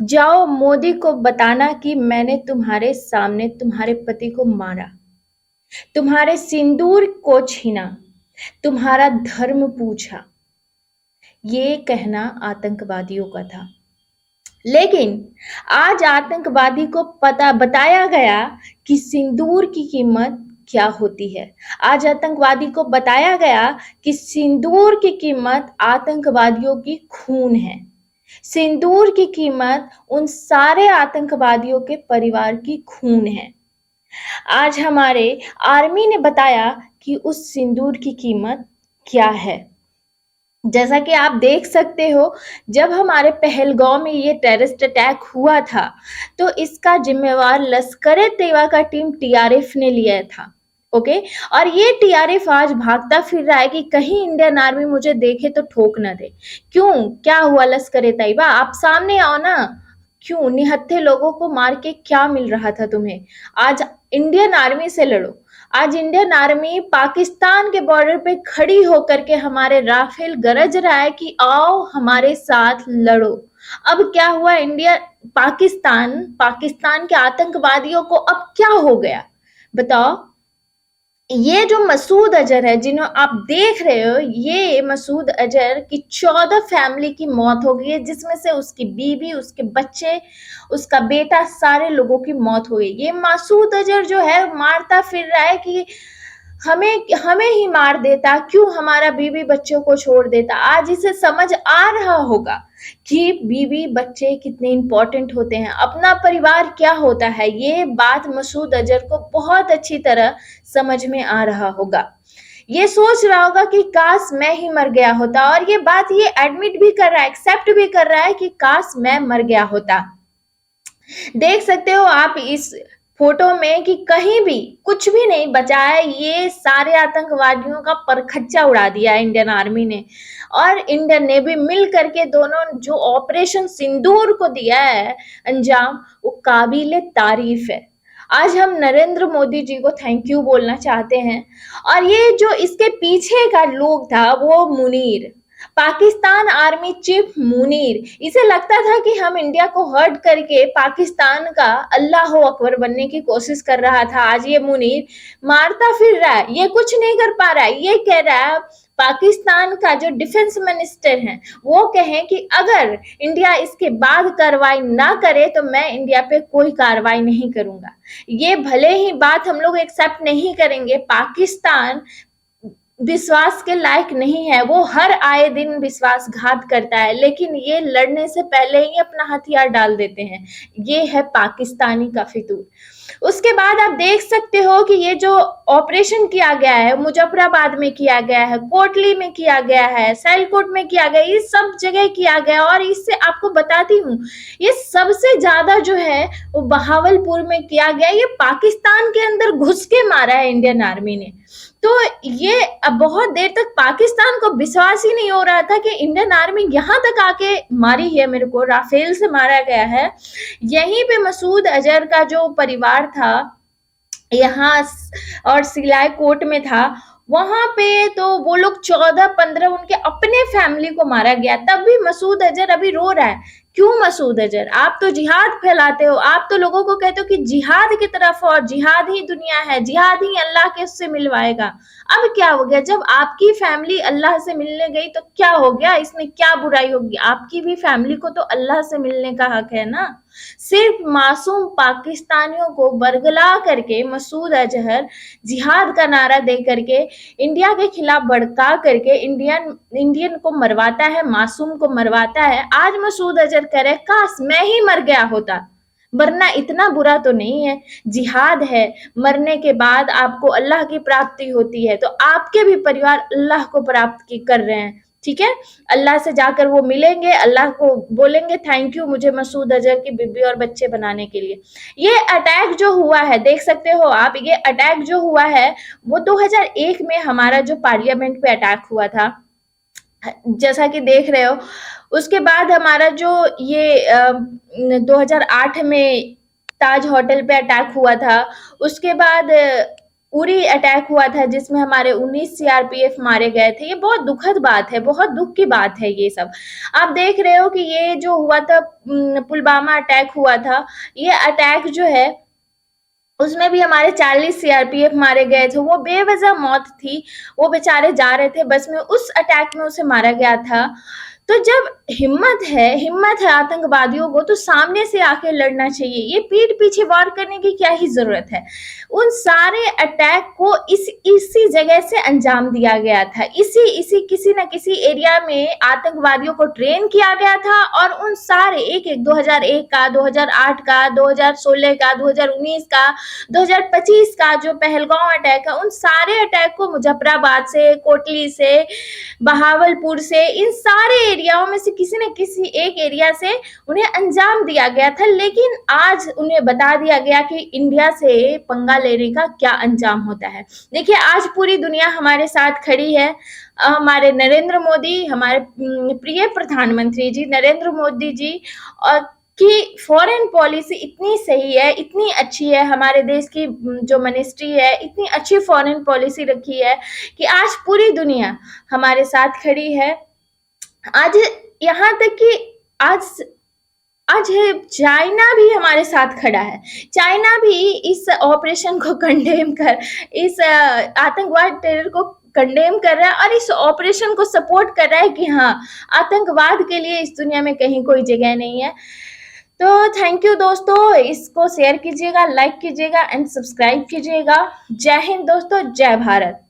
जाओ मोदी को बताना कि मैंने तुम्हारे सामने तुम्हारे पति को मारा, तुम्हारे सिंदूर को छीना, तुम्हारा धर्म पूछा। ये कहना आतंकवादियों का था। लेकिन आज आतंकवादी को पता बताया गया कि सिंदूर की कीमत क्या होती है। आज आतंकवादी को बताया गया कि सिंदूर की कीमत आतंकवादियों की खून है। सिंदूर की कीमत उन सारे आतंकवादियों के परिवार की खून है। आज हमारे आर्मी ने बताया कि उस सिंदूर की कीमत क्या है। जैसा कि आप देख सकते हो, जब हमारे पहलगांव में ये टेररिस्ट अटैक हुआ था, तो इसका जिम्मेवार लश्कर-ए तैयबा का टीम टीआरएफ ने लिया था। ओके, और ये टीआरएफ आज भागता फिर रहा है कि कहीं इंडियन आर्मी मुझे देखे तो ठोक ना दे। क्यों? क्या हुआ लश्कर-ए तैयबा? आप सामने आओ ना। क्यों? निहत्थे लोगों को मार के क्या मिल रहा था तुम्हें? आज इंडियन आर्मी से लड़ो। आज इंडियन आर्मी पाकिस्तान के बॉर्डर पे खड़ी होकर के हमारे राफेल गरज रहा है कि आओ हमारे साथ लड़ो। अब क्या हुआ? इंडिया पाकिस्तान के आतंकवादियों को अब क्या हो गया बताओ? ये जो मसूद अजहर है, जिन्हों आप देख रहे हो, ये मसूद अजहर की 14 फैमिली की मौत हो गई है, जिसमें से उसकी बीवी, उसके बच्चे, उसका बेटा, सारे लोगों की मौत हो गई। ये मसूद अजहर जो है मारता फिर रहा है कि हमें हमें ही मार देता, क्यों हमारा बीवी बच्चों को छोड़ देता। आज इसे समझ आ रहा होगा कि बीवी बच्चे कितने इंपॉर्टेंट होते हैं, अपना परिवार क्या होता है। ये बात मसूद अजहर को बहुत अच्छी तरह समझ में आ रहा होगा। ये सोच रहा होगा कि काश मैं ही मर गया होता, और ये बात ये एडमिट भी कर रहा है, एक्सेप्ट भी कर रहा है कि काश मैं मर गया होता। देख सकते हो आप इस फोटो में कि कहीं भी कुछ भी नहीं बचा है। ये सारे आतंकवादियों का परखच्चा उड़ा दिया है इंडियन आर्मी ने और इंडियन नेवी मिल करके। दोनों जो ऑपरेशन सिंदूर को दिया है अंजाम, वो काबिल तारीफ है। आज हम नरेंद्र मोदी जी को थैंक यू बोलना चाहते हैं। और ये जो इसके पीछे का लोग था वो मुनीर, पाकिस्तान आर्मी चीफ मुनीर। इसे लगता था कि हम इंडिया को हर्ट करके पाकिस्तान का अल्लाह अकबर बनने की कोशिश कर रहा था। आज ये मुनीर मारता फिर रहा है, ये कुछ नहीं कर पा रहा है। ये कह रहा है, पाकिस्तान का जो डिफेंस मिनिस्टर है वो कहें कि अगर इंडिया इसके बाद कार्रवाई ना करे तो मैं इंडिया पे कोई कार्रवाई नहीं करूंगा। ये भले ही बात हम लोग एक्सेप्ट नहीं करेंगे, पाकिस्तान विश्वास के लायक नहीं है, वो हर आए दिन विश्वासघात करता है, लेकिन ये लड़ने से पहले ही अपना हथियार डाल देते हैं। ये है पाकिस्तानी का फितूर। उसके बाद आप देख सकते हो कि ये जो ऑपरेशन किया गया है, मुजफ्फराबाद में किया गया है, कोटली में किया गया है, सैलकोट में किया गया, ये सब जगह किया गया। और इससे आपको बताती हूँ, ये सबसे ज्यादा जो है वो बहावलपुर में किया गया। ये पाकिस्तान के अंदर घुस के मारा है इंडियन आर्मी ने। तो ये अब बहुत देर तक पाकिस्तान को विश्वास ही नहीं हो रहा था कि इंडियन आर्मी यहाँ तक आके मारी है, मेरे को राफेल से मारा गया है। यहीं पे मसूद अजहर का जो परिवार था यहाँ और सिलाई कोट में था, वहां पे तो वो लोग 14-15 उनके अपने फैमिली को मारा गया। तब भी मसूद अजहर अभी रो रहा है। क्यों मसूद अजहर? आप तो जिहाद फैलाते हो, आप तो लोगों को कहते हो कि जिहाद की तरफ, और जिहाद ही दुनिया है, जिहाद ही अल्लाह के उससे मिलवाएगा। अब क्या हो गया? जब आपकी फैमिली अल्लाह से मिलने गई तो क्या हो गया? इसमें क्या बुराई होगी? आपकी भी फैमिली को तो अल्लाह से मिलने का हक है ना। सिर्फ मासूम पाकिस्तानियों को बरगला करके मसूद अजहर जिहाद का नारा दे करके इंडिया के खिलाफ भड़का करके इंडियन को मरवाता है, मासूम को मरवाता है। आज मसूद अजहर कह रहे काश मैं ही मर गया होता, मरना इतना बुरा तो नहीं है। जिहाद है, मरने के बाद आपको अल्लाह की प्राप्ति होती है, तो आपके भी परिवार अल्लाह को प्राप्त कर रहे हैं। ठीक है, अल्लाह से जाकर वो मिलेंगे, अल्लाह को बोलेंगे थैंक यू मुझे मसूद अजहर की बीबी और बच्चे बनाने के लिए। ये अटैक जो हुआ है, देख सकते हो आप, ये अटैक जो हुआ है वो 2001 में हमारा जो पार्लियामेंट पे अटैक हुआ था, जैसा कि देख रहे हो। उसके बाद हमारा जो ये 2008 में ताज होटल पे अटैक हुआ था। उसके बाद उरी अटैक हुआ था जिसमें हमारे 19 सीआरपीएफ मारे गए थे। ये बहुत दुखद बात है, बहुत दुःख की बात है ये सब। आप देख रहे हो कि ये जो हुआ था पुलवामा अटैक हुआ था, ये अटैक जो है उसमें भी हमारे 40 सीआरपीएफ मारे गए थे। वो बेवजह मौत थी, वो बेचारे जा रहे थे बस में, उस अटैक में उसे मारा गया था। तो जब हिम्मत है आतंकवादियों को तो सामने से आके लड़ना चाहिए। ये पीठ पीछे वार करने की क्या ही जरूरत है। उन सारे अटैक को इसी जगह से अंजाम दिया गया था। इसी किसी न किसी एरिया में आतंकवादियों को ट्रेन किया गया था और उन सारे एक 2001 का, 2008 का, 2016 का, 2019 का, 2025 का जो पहलगांव अटैक है, उन सारे अटैक को मुजफ्फराबाद से, कोटली से, बहावलपुर से, इन सारे एरियाओं में से किसी न किसी एक एरिया से उन्हें अंजाम दिया गया था। लेकिन आज उन्हें बता दिया गया कि इंडिया से पंगा लेने का क्या अंजाम होता है। देखिए आज पूरी दुनिया हमारे साथ खड़ी है। हमारे नरेंद्र मोदी, हमारे प्रिय प्रधानमंत्री जी नरेंद्र मोदी जी और कि फॉरेन पॉलिसी इतनी सही है, इतनी अच्छी है, हमारे देश की जो मिनिस्ट्री है इतनी अच्छी फॉरेन पॉलिसी रखी है कि आज पूरी दुनिया हमारे साथ खड़ी है। आज यहाँ तक कि आज आज है चाइना भी हमारे साथ खड़ा है। चाइना भी इस ऑपरेशन को कंडेम कर, इस आतंकवाद टेरर को कंडेम कर रहा है और इस ऑपरेशन को सपोर्ट कर रहा है कि हाँ, आतंकवाद के लिए इस दुनिया में कहीं कोई जगह नहीं है। तो थैंक यू दोस्तों, इसको शेयर कीजिएगा, लाइक कीजिएगा एंड सब्सक्राइब कीजिएगा। जय हिंद दोस्तों, जय भारत।